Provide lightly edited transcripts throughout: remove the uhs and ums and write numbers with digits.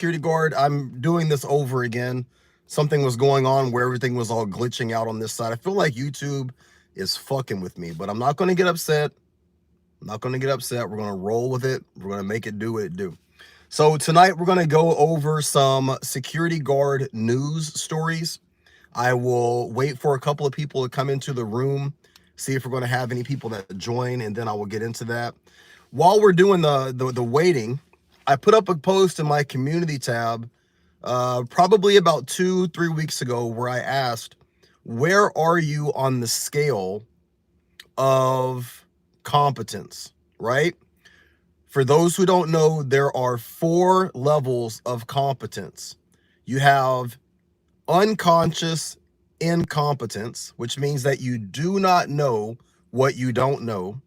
security guard, I'm doing this over again. Something was going on where everything was all glitching out on this side. I feel like YouTube is fucking with me, but I'm not going to get upset. I'm not going to get upset. We're going to roll with it. We're going to make it do what it do. So tonight we're going to go over some security guard news stories. I will wait for a couple of people to come into the room, see if we're going to have any people that join, and then I will get into that. While we're doing the waiting, I put up a post in my community tab probably about 2-3 weeks ago where I asked, where are you on the scale of competence, right? For those who don't know, there are 4 levels of competence. You have unconscious incompetence, which means that you do not know what you don't know.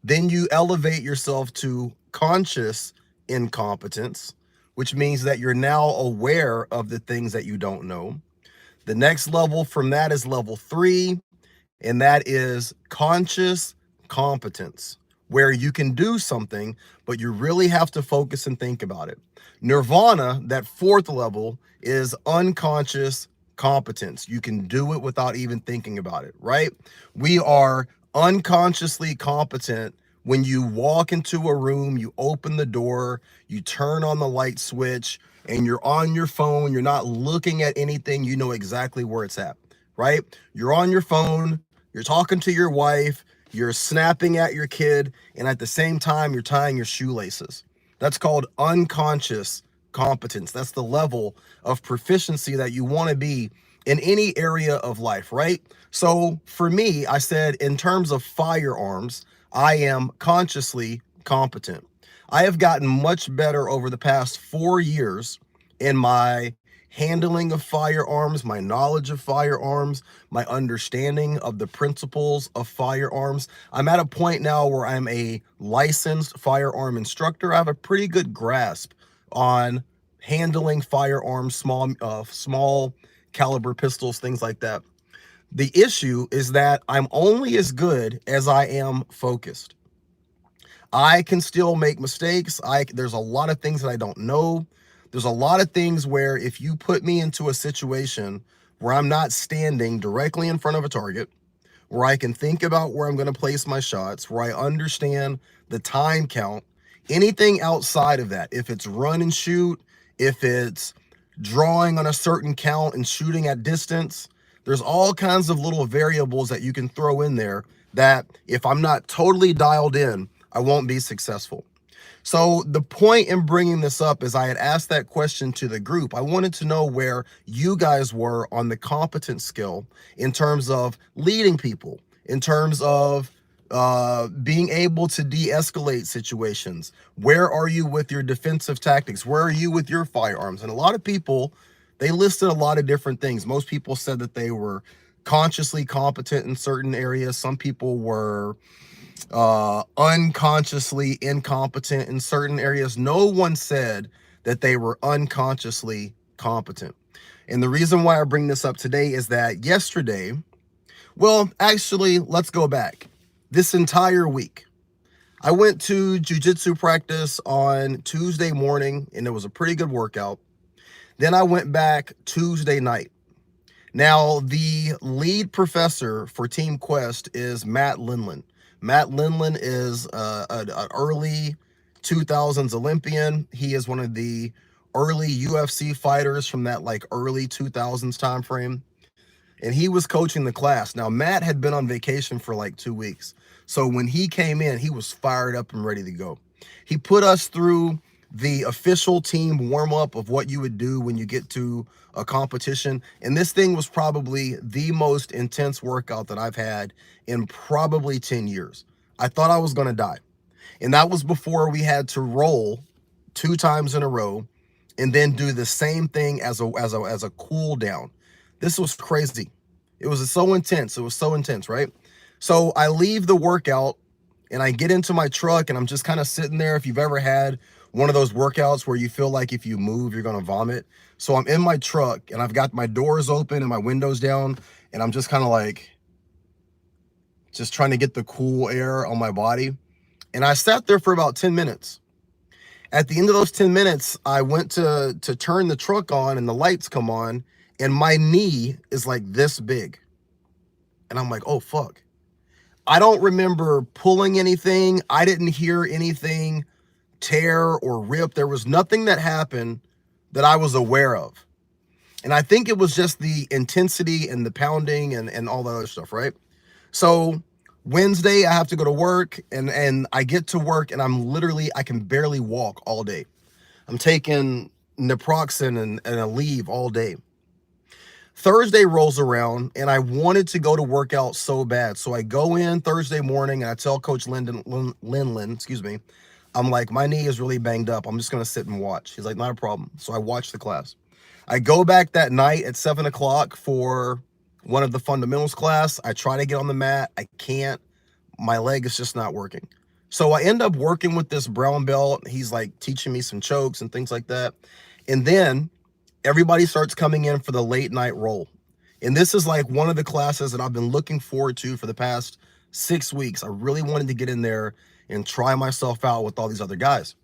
Then you elevate yourself to conscious incompetence, which means that you're now aware of the things that you don't know. The next level from that is level 3, and that is conscious competence, where you can do something, but you really have to focus and think about it. Nirvana, that 4th level, is unconscious competence. You can do it without even thinking about it, right? We are unconsciously competent when you walk into a room, you open the door, you turn on the light switch, and you're on your phone. You're not looking at anything. You know exactly where it's at, right? You're on your phone, you're talking to your wife, you're snapping at your kid, and at the same time, you're tying your shoelaces. That's called unconscious competence. That's the level of proficiency that you want to be in any area of life, right? So for me, I said in terms of firearms, I am consciously competent. I have gotten much better over the past 4 years in my handling of firearms, my knowledge of firearms, my understanding of the principles of firearms. I'm at a point now where I'm a licensed firearm instructor. I have a pretty good grasp on handling firearms, small caliber pistols, things like that. The issue is that I'm only as good as I am focused. I can still make mistakes. There's a lot of things that I don't know. There's a lot of things where if you put me into a situation where I'm not standing directly in front of a target, where I can think about where I'm going to place my shots, where I understand the time count, anything outside of that, if it's run and shoot, if it's drawing on a certain count and shooting at distance, there's all kinds of little variables that you can throw in there that if I'm not totally dialed in, I won't be successful. So the point in bringing this up is I had asked that question to the group. I wanted to know where you guys were on the competence scale in terms of leading people, in terms of being able to de-escalate situations. Where are you with your defensive tactics? Where are you with your firearms? And a lot of people, they listed a lot of different things. Most people said that they were consciously competent in certain areas. Some people were unconsciously incompetent in certain areas. No one said that they were unconsciously competent. And the reason why I bring this up today is that yesterday, well, actually, let's go back. This entire week, I went to jiu-jitsu practice on Tuesday morning, and it was a pretty good workout. Then I went back Tuesday night. Now, the lead professor for Team Quest is Matt Linlin. Matt Linlin is an early 2000s Olympian. He is one of the early UFC fighters from that like early 2000s time frame. And he was coaching the class. Now, Matt had been on vacation for like 2 weeks. So when he came in, he was fired up and ready to go. He put us through the official team warm-up of what you would do when you get to a competition. And this thing was probably the most intense workout that I've had in probably 10 years. I thought I was going to die. And that was before we had to roll 2 times in a row and then do the same thing as a cool down. This was crazy. It was so intense. It was so intense, right? So I leave the workout and I get into my truck and I'm just kind of sitting there. If you've ever had one of those workouts where you feel like if you move, you're going to vomit. So I'm in my truck and I've got my doors open and my windows down and I'm just kind of like, just trying to get the cool air on my body. And I sat there for about 10 minutes. At the end of those 10 minutes, I went to turn the truck on and the lights come on and my knee is like this big. And I'm like, oh, fuck. I don't remember pulling anything. I didn't hear anything tear or rip. There was nothing that happened that I was aware of. And I think it was just the intensity and the pounding and all the other stuff, right? So Wednesday, I have to go to work and I get to work and I can barely walk all day. I'm taking naproxen and a leave all day. Thursday rolls around and I wanted to go to work out so bad. So I go in Thursday morning and I tell Coach Linlin, excuse me, I'm like, my knee is really banged up. I'm just going to sit and watch. He's like, not a problem. So I watch the class. I go back that night at 7 o'clock for one of the fundamentals class. I try to get on the mat. I can't. My leg is just not working. So I end up working with this brown belt. He's like teaching me some chokes and things like that. And then everybody starts coming in for the late night roll. And this is like one of the classes that I've been looking forward to for the past 6 weeks. I really wanted to get in there and try myself out with all these other guys.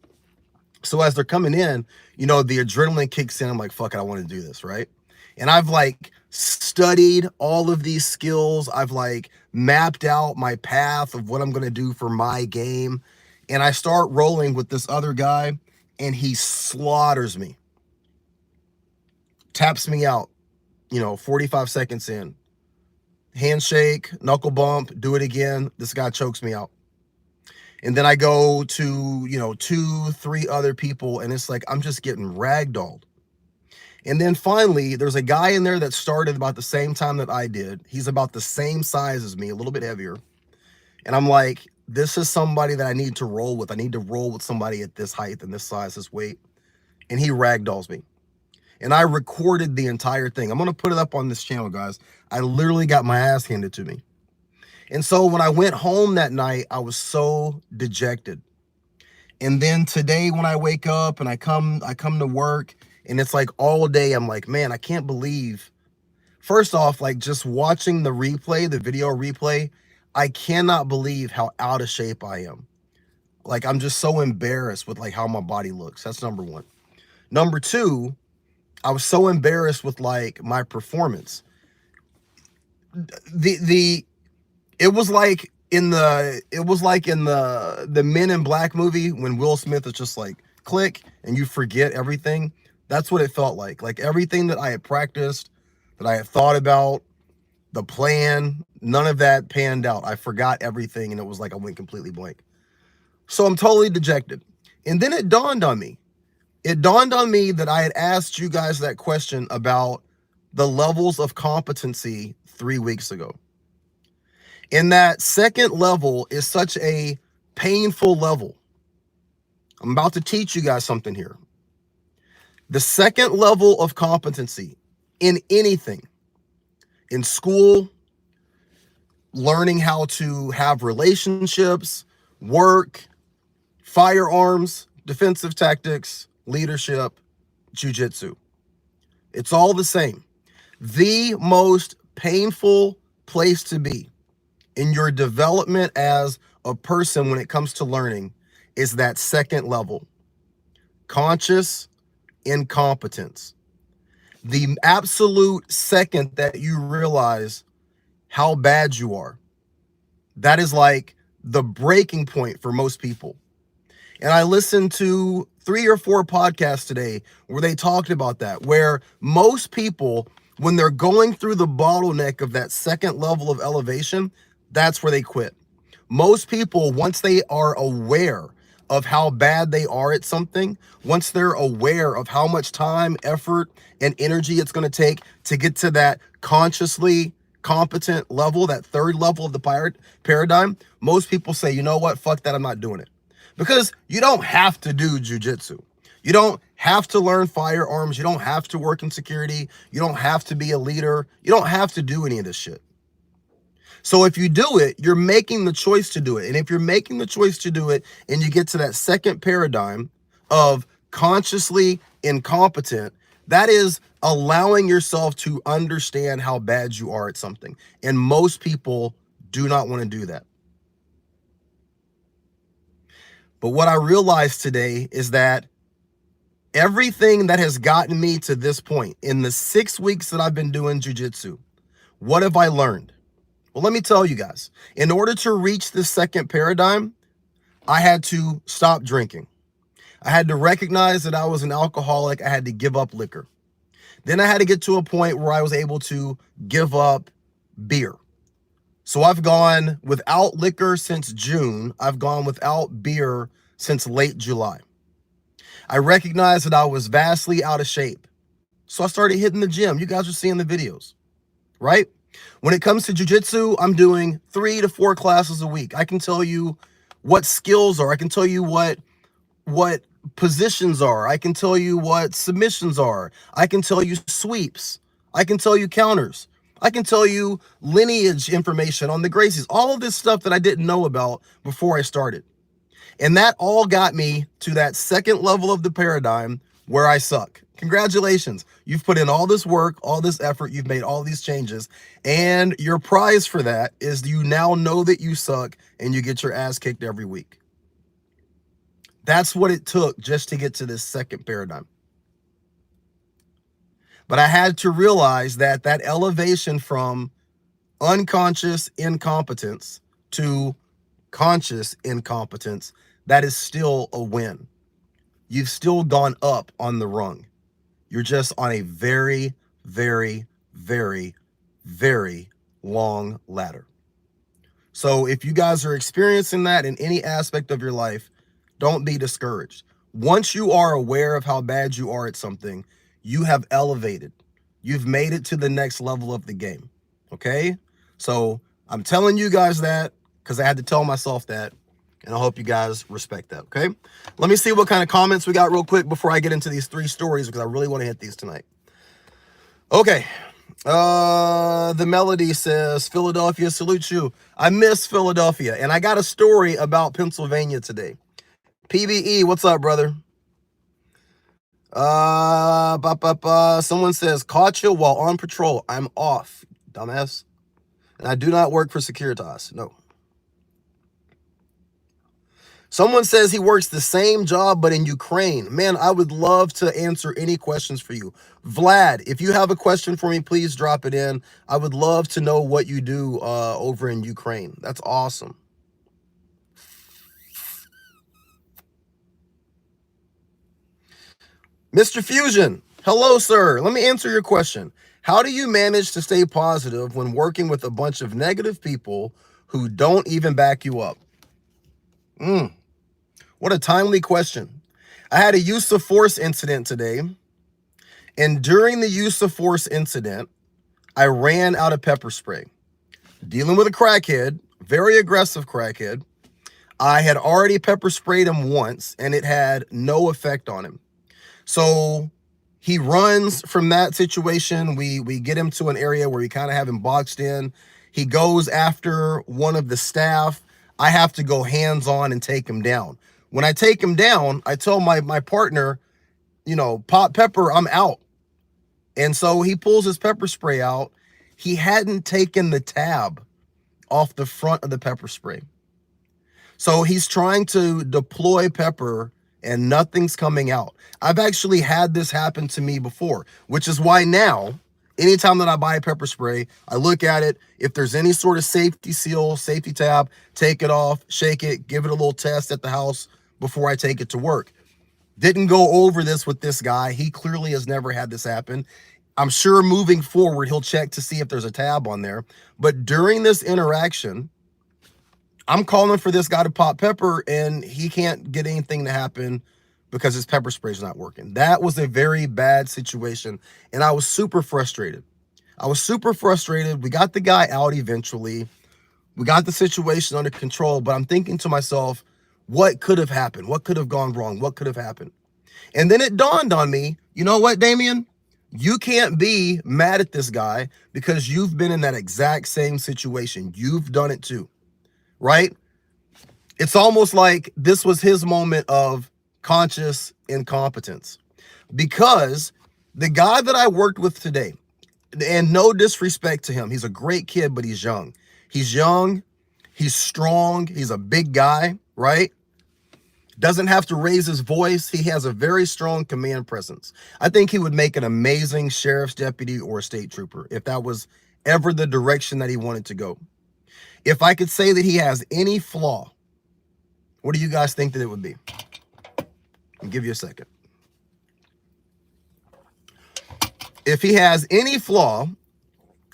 So as they're coming in, you know, the adrenaline kicks in. I'm like, fuck it, I want to do this, right? And I've like studied all of these skills. I've like mapped out my path of what I'm going to do for my game. And I start rolling with this other guy and he slaughters me. Taps me out, 45 seconds in. Handshake, knuckle bump, do it again. This guy chokes me out. And then I go to, 2, 3 other people and it's like, I'm just getting ragdolled. And then finally, there's a guy in there that started about the same time that I did. He's about the same size as me, a little bit heavier. And I'm like, this is somebody that I need to roll with. I need to roll with somebody at this height and this size, this weight. And he ragdolls me. And I recorded the entire thing. I'm going to put it up on this channel, guys. I literally got my ass handed to me. And so when I went home that night, I was so dejected. And then today when I wake up and I come to work and it's like all day, I'm like, man, I can't believe. First off, like just watching the replay, the video replay, I cannot believe how out of shape I am. Like, I'm just so embarrassed with like how my body looks. That's number one. Number two, I was so embarrassed with like my performance. It was like in the Men in Black movie when Will Smith is just like click and you forget everything. That's what it felt like. Like everything that I had practiced, that I had thought about, the plan, none of that panned out. I forgot everything and it was like I went completely blank. So I'm totally dejected. And then it dawned on me. It dawned on me that I had asked you guys that question about the levels of competency 3 weeks ago. And that second level is such a painful level. I'm about to teach you guys something here. The second level of competency in anything, in school, learning how to have relationships, work, firearms, defensive tactics, leadership, jiu-jitsu. It's all the same. The most painful place to be in your development as a person when it comes to learning is that second level, conscious incompetence. The absolute second that you realize how bad you are, that is like the breaking point for most people. And I listened to 3 or 4 podcasts today where they talked about that, where most people, when they're going through the bottleneck of that second level of elevation, that's where they quit. Most people, once they are aware of how bad they are at something, once they're aware of how much time, effort, and energy it's going to take to get to that consciously competent level, that third level of the paradigm, most people say, you know what, fuck that, I'm not doing it. Because you don't have to do jujitsu. You don't have to learn firearms. You don't have to work in security. You don't have to be a leader. You don't have to do any of this shit. So if you do it, you're making the choice to do it. And if you're making the choice to do it and you get to that second paradigm of consciously incompetent, that is allowing yourself to understand how bad you are at something. And most people do not want to do that. But what I realized today is that everything that has gotten me to this point in the 6 weeks that I've been doing jiu-jitsu, what have I learned? Well, let me tell you guys. In order to reach this second paradigm, I had to stop drinking. I had to recognize that I was an alcoholic. I had to give up liquor. Then I had to get to a point where I was able to give up beer. So I've gone without liquor since June. I've gone without beer since late July. I recognized that I was vastly out of shape. So I started hitting the gym. You guys are seeing the videos, right? When it comes to jiu-jitsu, I'm doing 3 to 4 classes a week. I can tell you what skills are. I can tell you what positions are. I can tell you what submissions are. I can tell you sweeps. I can tell you counters. I can tell you lineage information on the Gracies. All of this stuff that I didn't know about before I started. And that all got me to that second level of the paradigm where I suck. Congratulations. You've put in all this work, all this effort, you've made all these changes, and your prize for that is you now know that you suck and you get your ass kicked every week. That's what it took just to get to this second paradigm. But I had to realize that that elevation from unconscious incompetence to conscious incompetence, that is still a win. You've still gone up on the rung. You're just on a very, very, very, very long ladder. So if you guys are experiencing that in any aspect of your life, don't be discouraged. Once you are aware of how bad you are at something, you have elevated. You've made it to the next level of the game. Okay? So I'm telling you guys that because I had to tell myself that, and I hope you guys respect that. Okay? Let me see what kind of comments we got real quick before I get into these 3 stories because I really want to hit these tonight. Okay. The Melody says, Philadelphia salutes you. I miss Philadelphia, and I got a story about Pennsylvania today. PBE, what's up, brother? Someone says, caught you while on patrol. I'm off, dumbass. And I do not work for Securitas. No. Someone says he works the same job, but in Ukraine. Man, I would love to answer any questions for you. Vlad, if you have a question for me, please drop it in. I would love to know what you do over in Ukraine. That's awesome. Mr. Fusion, hello, sir. Let me answer your question. How do you manage to stay positive when working with a bunch of negative people who don't even back you up? What a timely question. I had a use of force incident today, and during the use of force incident, I ran out of pepper spray. Dealing with a crackhead, very aggressive crackhead, I had already pepper sprayed him once, and it had no effect on him. So he runs from that situation. We get him to an area where we kind of have him boxed in. He goes after one of the staff. I have to go hands-on and take him down. When I take him down, I tell my partner, pop pepper, I'm out. And so he pulls his pepper spray out. He hadn't taken the tab off the front of the pepper spray. So he's trying to deploy pepper and nothing's coming out. I've actually had this happen to me before, which is why now, anytime that I buy a pepper spray, I look at it. If there's any sort of safety seal, safety tab, take it off, shake it, give it a little test at the house before I take it to work. Didn't go over this with this guy. He clearly has never had this happen. I'm sure moving forward, he'll check to see if there's a tab on there. But during this interaction, I'm calling for this guy to pop pepper and he can't get anything to happen because his pepper spray is not working. That was a very bad situation, and I was super frustrated. We got the guy out eventually. We got the situation under control, but I'm thinking to myself, what could have happened? What could have gone wrong? What could have happened? And then it dawned on me, you know what, Damien? You can't be mad at this guy because you've been in that exact same situation. You've done it too. Right? It's almost like this was his moment of conscious incompetence, because the guy that I worked with today, and no disrespect to him, he's a great kid, but he's young. He's strong, he's a big guy, right? Doesn't have to raise his voice. He has a very strong command presence. I think he would make an amazing sheriff's deputy or a state trooper if that was ever the direction that he wanted to go. If I could say that he has any flaw, what do you guys think that it would be? I'll give you a second. If he has any flaw,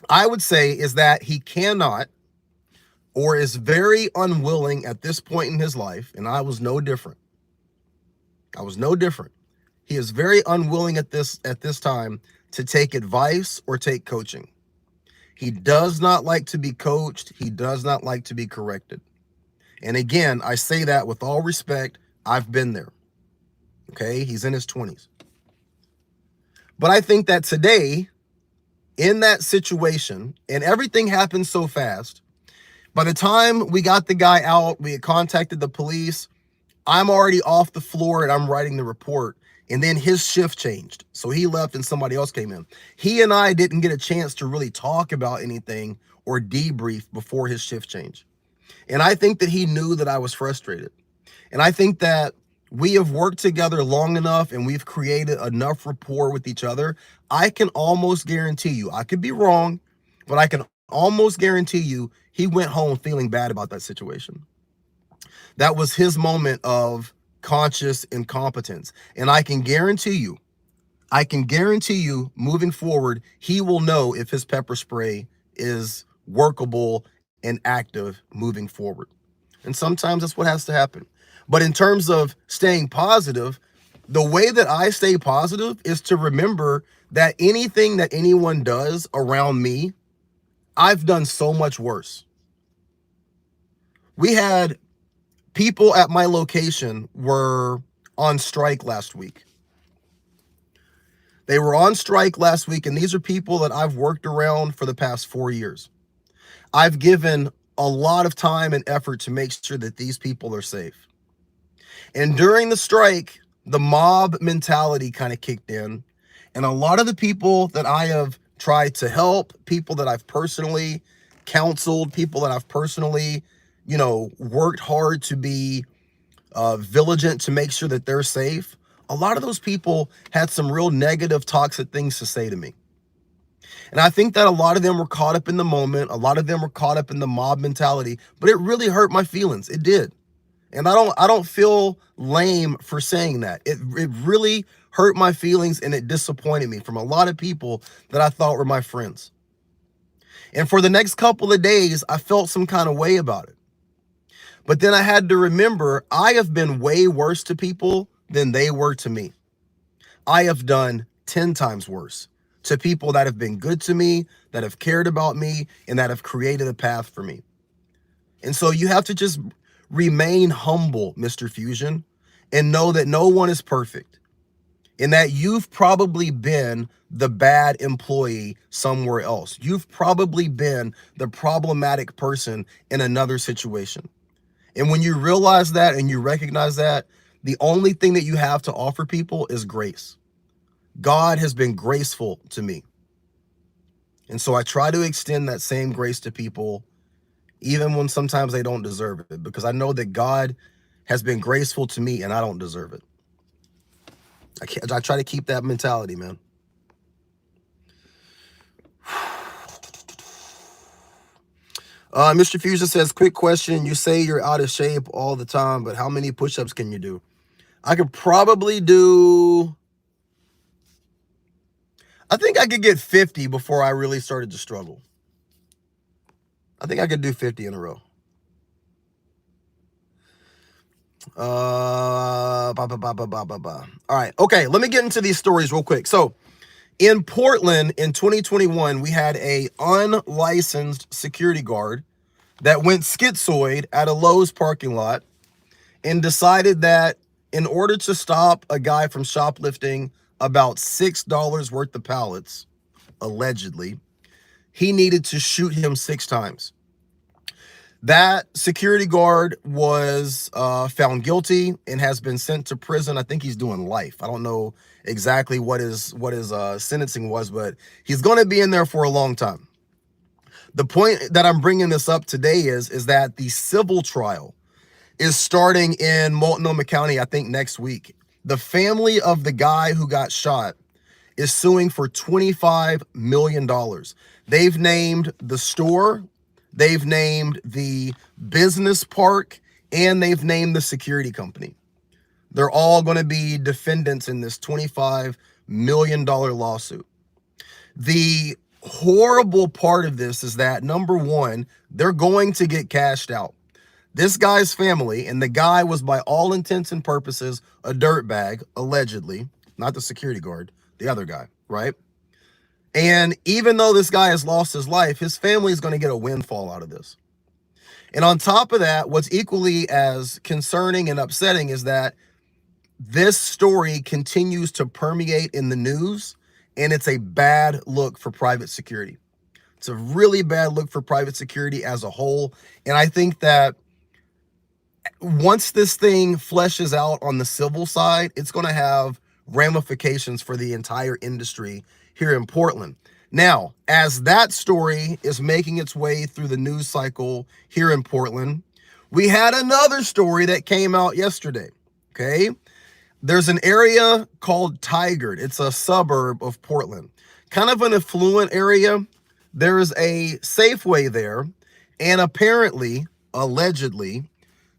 I would say is that he cannot or is very unwilling at this point in his life, and I was no different. I was no different. He is very unwilling at this time to take advice or take coaching. He does not like to be coached. He does not like to be corrected. And again, I say that with all respect. I've been there. Okay, he's in his 20s. But I think that today, in that situation, and everything happened so fast, by the time we got the guy out, we had contacted the police, I'm already off the floor and I'm writing the report. And then his shift changed. So he left and somebody else came in. He and I didn't get a chance to really talk about anything or debrief before his shift change. And I think that he knew that I was frustrated. And I think that we have worked together long enough and we've created enough rapport with each other. I can almost guarantee you, I could be wrong, but I can almost guarantee you he went home feeling bad about that situation. That was his moment of conscious incompetence. And I can guarantee you moving forward, he will know if his pepper spray is workable and active moving forward. And sometimes that's what has to happen. But in terms of staying positive, the way that I stay positive is to remember that anything that anyone does around me, I've done so much worse. We had people at my location were on strike last week. They were on strike last week, and these are people that I've worked around for the past 4 years. I've given a lot of time and effort to make sure that these people are safe. And during the strike, the mob mentality kind of kicked in. And a lot of the people that I have tried to help, people that I've personally counseled, people that I've personally, worked hard to be vigilant to make sure that they're safe, a lot of those people had some real negative, toxic things to say to me. And I think that a lot of them were caught up in the moment. A lot of them were caught up in the mob mentality, but it really hurt my feelings. It did. And I don't feel lame for saying that. It really hurt my feelings and it disappointed me from a lot of people that I thought were my friends. And for the next couple of days, I felt some kind of way about it. But then I had to remember, I have been way worse to people than they were to me. I have done 10 times worse to people that have been good to me, that have cared about me, and that have created a path for me. And so you have to just remain humble, Mr. Fusion, and know that no one is perfect, and that you've probably been the bad employee somewhere else. You've probably been the problematic person in another situation. And when you realize that and you recognize that, the only thing that you have to offer people is grace. God has been graceful to me. And so I try to extend that same grace to people, even when sometimes they don't deserve it, because I know that God has been graceful to me and I don't deserve it. I try to keep that mentality, man. Mr. Fusion says, quick question. You say you're out of shape all the time, but how many push-ups can you do? I could probably do, I think I could get 50 before I really started to struggle. I think I could do 50 in a row. All right. Okay. Let me get into these stories real quick. So in Portland in 2021, we had a unlicensed security guard that went schizoid at a Lowe's parking lot and decided that in order to stop a guy from shoplifting about $6 worth of pallets, allegedly, he needed to shoot him 6 times. That security guard was found guilty and has been sent to prison. I think he's doing life. I don't know exactly what his sentencing was, but he's going to be in there for a long time. The point that I'm bringing this up today is that the civil trial is starting in Multnomah County, I think next week. The family of the guy who got shot is suing for $25 million. They've named the store, they've named the business park, and they've named the security company. They're all going to be defendants in this $25 million lawsuit. The horrible part of this is that, number one, they're going to get cashed out. This guy's family, and the guy was by all intents and purposes a dirtbag, allegedly, not the security guard, the other guy, right? And even though this guy has lost his life, his family is going to get a windfall out of this. And on top of that, what's equally as concerning and upsetting is that this story continues to permeate in the news, and it's a bad look for private security. It's a really bad look for private security as a whole. And I think that once this thing fleshes out on the civil side, it's going to have ramifications for the entire industry here in Portland. Now, as that story is making its way through the news cycle here in Portland, we had another story that came out yesterday. Okay. There's an area called Tigard. It's a suburb of Portland, kind of an affluent area. There's a Safeway there, and apparently, allegedly,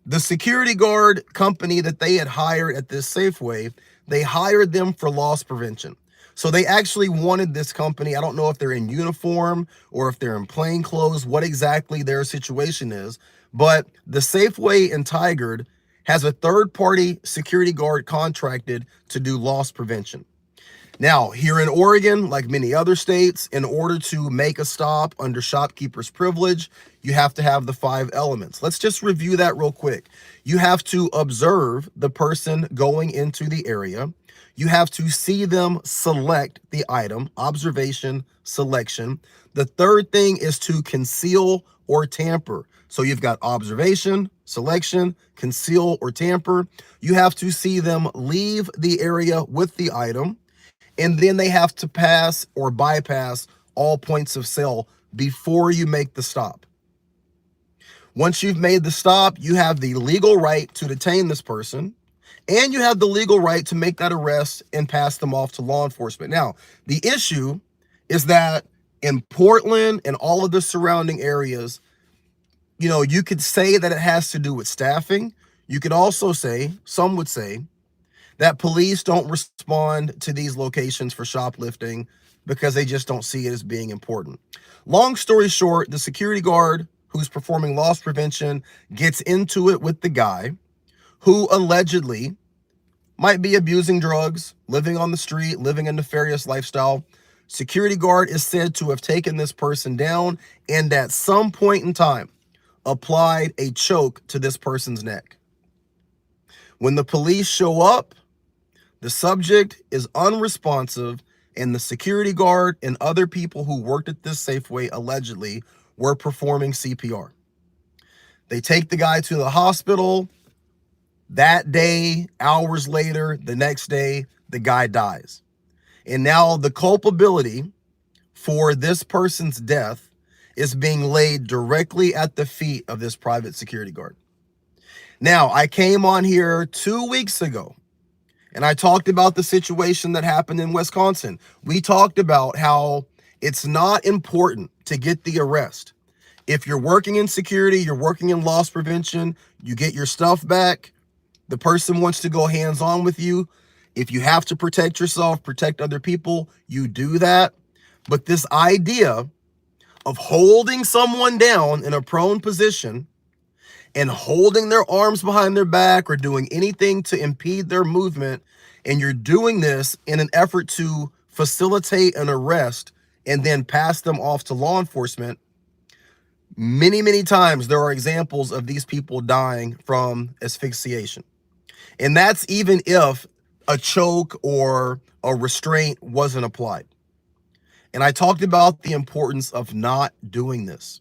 the security guard company that they had hired at this Safeway, they hired them for loss prevention. So they actually wanted this company. I don't know if they're in uniform or if they're in plain clothes, what exactly their situation is, but the Safeway in Tigard has a third-party security guard contracted to do loss prevention. Now, here in Oregon, like many other states, in order to make a stop under shopkeeper's privilege, you have to have the 5 elements. Let's just review that real quick. You have to observe the person going into the area. You have to see them select the item, observation, selection. The third thing is to conceal or tamper. So you've got observation, selection, conceal or tamper. You have to see them leave the area with the item, and then they have to pass or bypass all points of sale before you make the stop. Once you've made the stop, you have the legal right to detain this person, and you have the legal right to make that arrest and pass them off to law enforcement. Now, the issue is that in Portland and all of the surrounding areas, you know, you could say that it has to do with staffing. You could also say, some would say, that police don't respond to these locations for shoplifting because they just don't see it as being important. Long story short, the security guard who's performing loss prevention gets into it with the guy who allegedly might be abusing drugs, living on the street, living a nefarious lifestyle. Security guard is said to have taken this person down and at some point in time applied a choke to this person's neck. When the police show up, the subject is unresponsive, and the security guard and other people who worked at this Safeway allegedly were performing CPR. They take the guy to the hospital. That day, hours later, the next day, the guy dies. And now the culpability for this person's death is being laid directly at the feet of this private security guard. Now, I came on here 2 weeks ago and I talked about the situation that happened in Wisconsin. We talked about how it's not important to get the arrest. If you're working in security, you're working in loss prevention, you get your stuff back, the person wants to go hands-on with you. If you have to protect yourself, protect other people, you do that. But this idea of holding someone down in a prone position and holding their arms behind their back or doing anything to impede their movement, and you're doing this in an effort to facilitate an arrest and then pass them off to law enforcement, many times there are examples of these people dying from asphyxiation. And that's even if a choke or a restraint wasn't applied. And I talked about the importance of not doing this.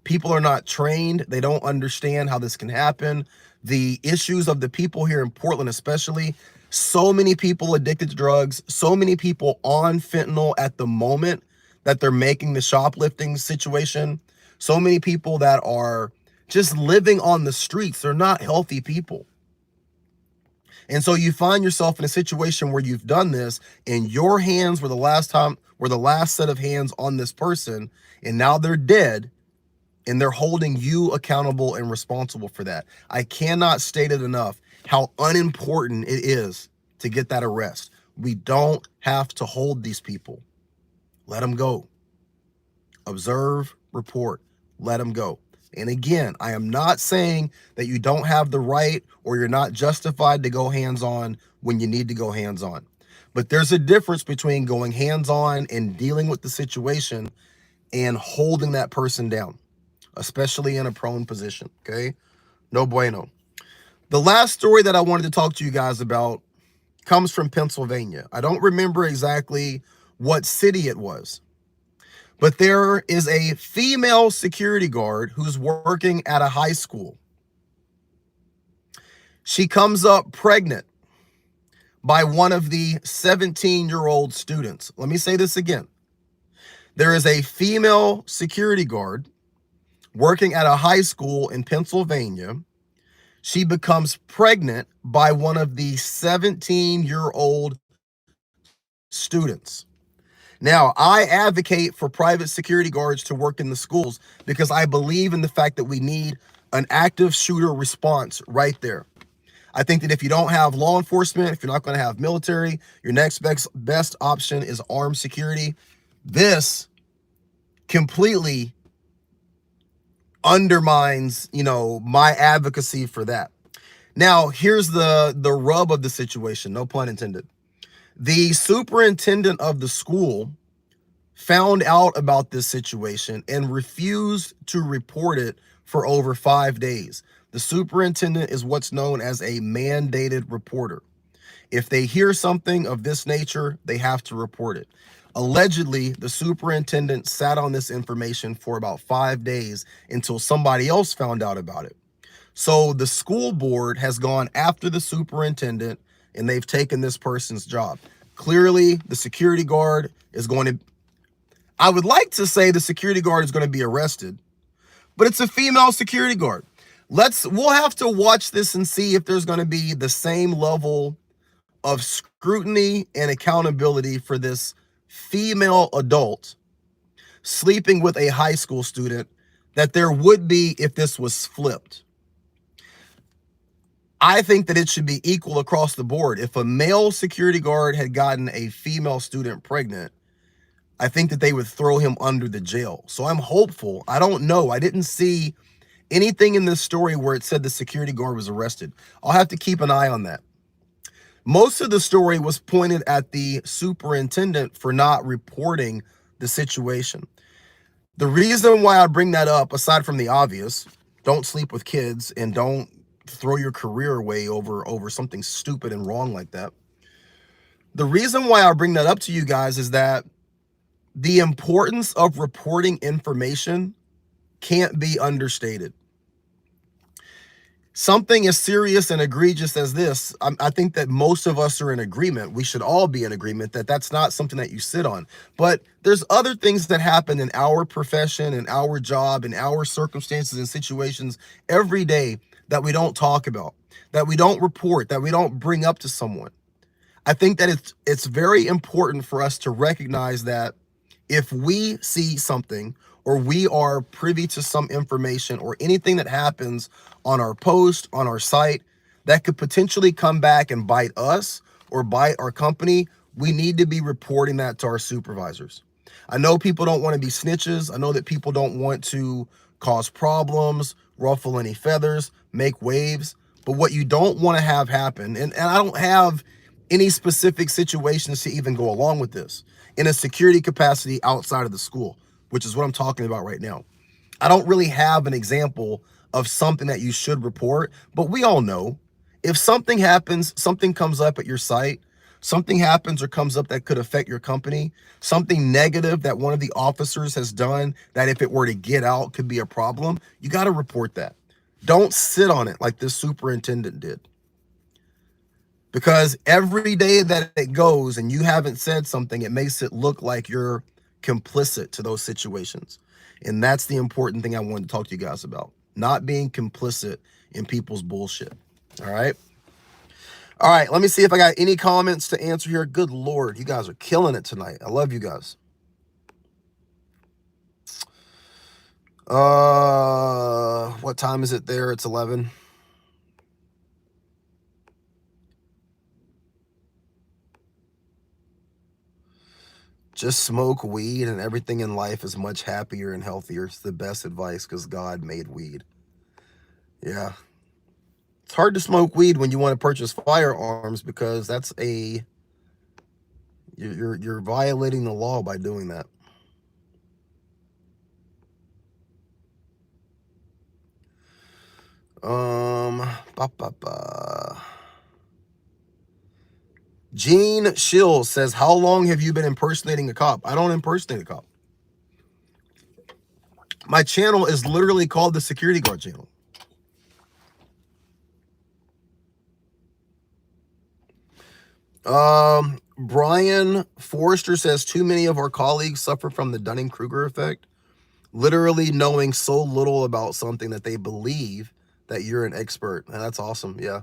People are not trained. They don't understand how this can happen. The issues of the people here in Portland, especially, so many people addicted to drugs, so many people on fentanyl at the moment that they're making the shoplifting situation, so many people that are just living on the streets. They're not healthy people. And so you find yourself in a situation where you've done this and your hands were the last set of hands on this person, and now they're dead and they're holding you accountable and responsible for that. I cannot state it enough how unimportant it is to get that arrest. We don't have to hold these people. Let them go. Observe, report, let them go. And again, I am not saying that you don't have the right or you're not justified to go hands-on when you need to go hands-on. But there's a difference between going hands-on and dealing with the situation and holding that person down, especially in a prone position, okay? No bueno. The last story that I wanted to talk to you guys about comes from Pennsylvania. I don't remember exactly what city it was, but there is a female security guard who's working at a high school. She comes up pregnant by one of the 17-year-old students. Let me say this again. There is a female security guard working at a high school in Pennsylvania. She becomes pregnant by one of the 17-year-old students. Now, I advocate for private security guards to work in the schools because I believe in the fact that we need an active shooter response right there. I think that if you don't have law enforcement, if you're not going to have military, your next best option is armed security. This completely undermines, my advocacy for that. Now, here's the rub of the situation, no pun intended. The superintendent of the school found out about this situation and refused to report it for over 5 days. The superintendent is what's known as a mandated reporter. If they hear something of this nature, they have to report it. Allegedly, the superintendent sat on this information for about 5 days until somebody else found out about it. So the school board has gone after the superintendent and they've taken this person's job. Clearly, the security guard is going to, I would like to say the security guard is going to be arrested, but it's a female security guard. We'll have to watch this and see if there's going to be the same level of scrutiny and accountability for this female adult sleeping with a high school student that there would be if this was flipped. I think that it should be equal across the board. If a male security guard had gotten a female student pregnant, I think that they would throw him under the jail. So I'm hopeful. I don't know. I didn't see anything in this story where it said the security guard was arrested. I'll have to keep an eye on that. Most of the story was pointed at the superintendent for not reporting the situation. The reason why I bring that up, aside from the obvious, don't sleep with kids and don't throw your career away over something stupid and wrong like that. The reason why I bring that up to you guys is that the importance of reporting information can't be understated. Something as serious and egregious as this, I think that most of us are in agreement. We should all be in agreement that that's not something that you sit on. But there's other things that happen in our profession, in our job, in our circumstances and situations every day that we don't talk about, that we don't report, that we don't bring up to someone. I think that it's very important for us to recognize that if we see something or we are privy to some information or anything that happens on our post, on our site, that could potentially come back and bite us or bite our company, we need to be reporting that to our supervisors. I know people don't want to be snitches. I know that people don't want to cause problems, ruffle any feathers, make waves. But what you don't want to have happen, and I don't have any specific situations to even go along with this, in a security capacity outside of the school, which is what I'm talking about right now. I don't really have an example of something that you should report, but we all know if something happens, something comes up at your site, something happens or comes up that could affect your company, something negative that one of the officers has done that if it were to get out could be a problem, you got to report that. Don't sit on it like this superintendent did. Because every day that it goes and you haven't said something, it makes it look like you're complicit to those situations. And that's the important thing I wanted to talk to you guys about. not being complicit in people's bullshit. All right. All right, let me see if I got any comments to answer here. Good Lord, you guys are killing it tonight. I love you guys. What time is it there? It's 11. Just smoke weed and everything in life is much happier and healthier. It's the best advice because God made weed. Yeah. It's hard to smoke weed when you want to purchase firearms because that's you're violating the law by doing that. Ba, ba, ba. Gene Shill says, how long have you been impersonating a cop? I don't impersonate a cop. My channel is literally called the Security Guard channel. Brian Forrester says, too many of our colleagues suffer from the Dunning-Kruger effect, literally knowing so little about something that they believe that you're an expert. And that's awesome. Yeah.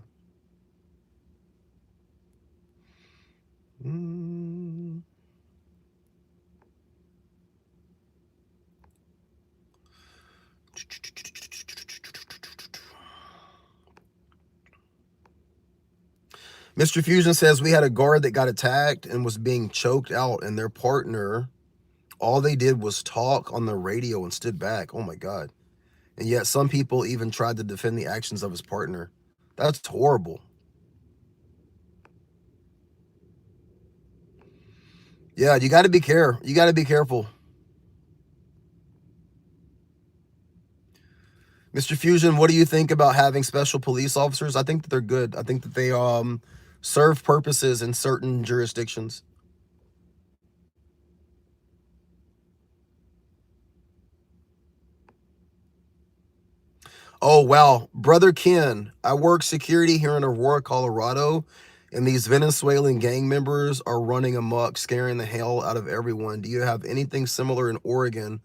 Mr. Fusion says, we had a guard that got attacked and was being choked out, and their partner, all they did was talk on the radio and stood back. Oh my God. And yet some people even tried to defend the actions of his partner. That's horrible. Yeah, you got to be careful. Mr. Fusion, what do you think about having special police officers? I think that they're good. I think that they serve purposes in certain jurisdictions. Oh, wow. Brother Ken, I work security here in Aurora, Colorado, and these Venezuelan gang members are running amok, scaring the hell out of everyone. Do you have anything similar in Oregon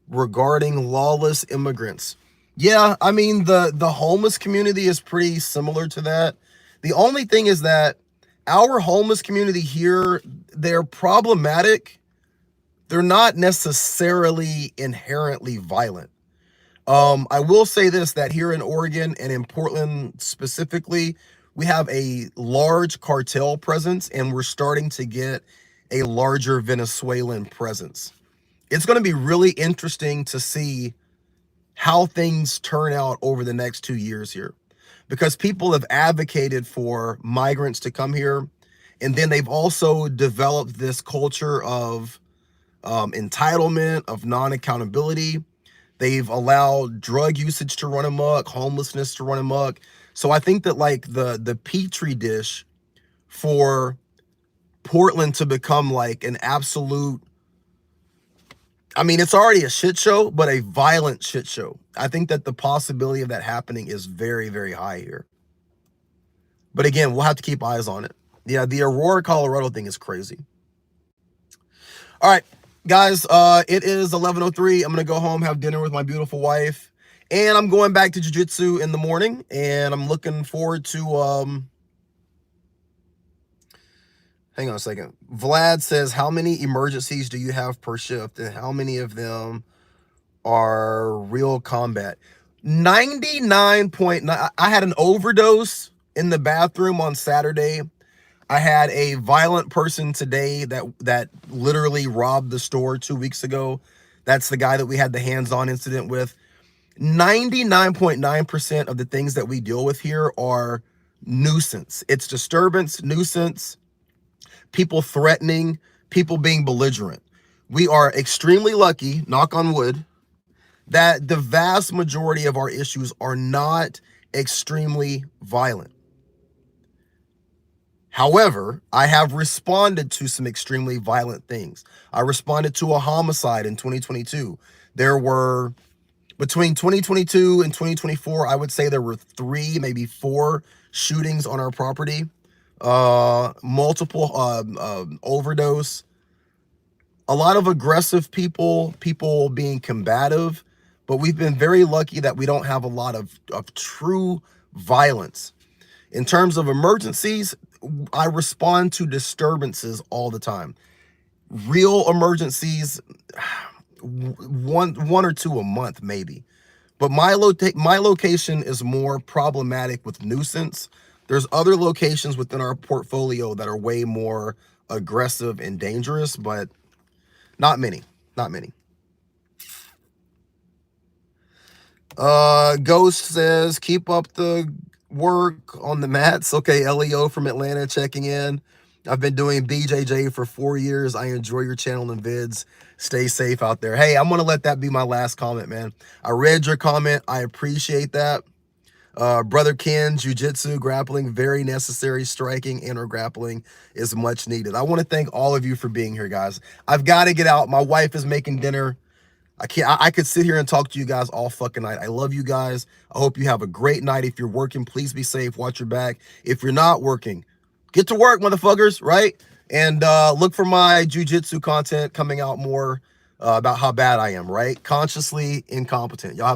regarding lawless immigrants? Yeah, I mean, the homeless community is pretty similar to that. The only thing is that our homeless community here, they're problematic. They're not necessarily inherently violent. I will say this, that here in Oregon and in Portland specifically, we have a large cartel presence and we're starting to get a larger Venezuelan presence. It's going to be really interesting to see how things turn out over the next 2 years here, because people have advocated for migrants to come here. And then they've also developed this culture of entitlement, of non-accountability. They've allowed drug usage to run amok, homelessness to run amok. So I think that like the petri dish for Portland to become like an absolute, I mean, it's already a shit show, but a violent shit show. I think that the possibility of that happening is very, very high here. But again, we'll have to keep eyes on it. Yeah, the Aurora, Colorado thing is crazy. All right, guys, it is 11:03. I'm going to go home, have dinner with my beautiful wife, and I'm going back to jiu-jitsu in the morning, and I'm looking forward to, hang on a second. Vlad says, how many emergencies do you have per shift, and how many of them are real combat? 99.9. I had an overdose in the bathroom on Saturday. I had a violent person today that literally robbed the store 2 weeks ago. That's the guy that we had the hands-on incident with. 99.9% of the things that we deal with here are nuisance. It's disturbance, nuisance, people threatening, people being belligerent. We are extremely lucky, knock on wood, that the vast majority of our issues are not extremely violent. However, I have responded to some extremely violent things. I responded to a homicide in 2022. There were, between 2022 and 2024, I would say there were 3, maybe 4 shootings on our property, multiple overdose, a lot of aggressive people being combative, but we've been very lucky that we don't have a lot of true violence. In terms of emergencies, I respond to disturbances all the time. Real emergencies, one or two a month maybe. But my location is more problematic with nuisance. There's other locations within our portfolio that are way more aggressive and dangerous, but not many. Not many. Ghost says, keep up the work on the mats. Okay, Leo from Atlanta checking in. I've been doing BJJ for 4 years. I enjoy your channel and vids. Stay safe out there. Hey, I'm going to let that be my last comment, man. I read your comment. I appreciate that. Brother Ken, jiu-jitsu, grappling, very necessary. Striking and or grappling is much needed. I want to thank all of you for being here, guys. I've got to get out. My wife is making dinner. I could sit here and talk to you guys all fucking night. I love you guys. I hope you have a great night. If you're working, please be safe. Watch your back. If you're not working, get to work, motherfuckers, right? And look for my jujitsu content coming out more about how bad I am, right? Consciously incompetent. Y'all have